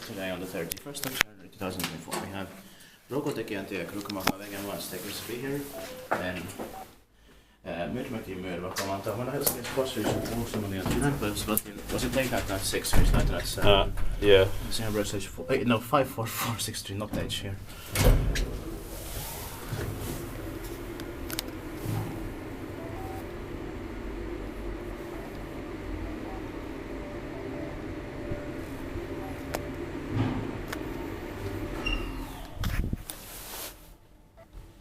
today on the 31st of January 2024. We have Ruukuntekijäntie, Ruukuntekijäntie one stickers to be here. Then Myyrmäki, Vantaa, when I was was it late night 96 or late night 7? Yeah. Same station 4. No, 54463, not age here.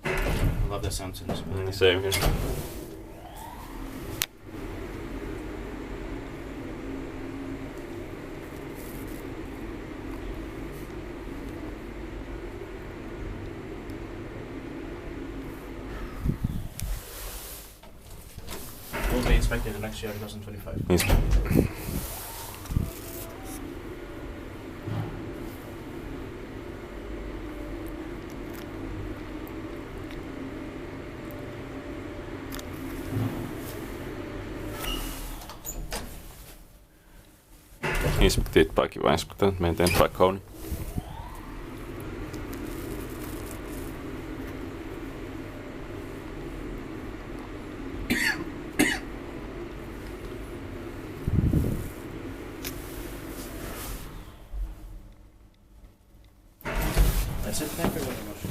I love the sound in this. Same here. Will be inspected in next year, 2025. Yes. Inspekteert paikki vai inspekteert meidän paikkoon. That's it, thank you very much.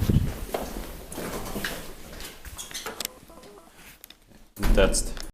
That's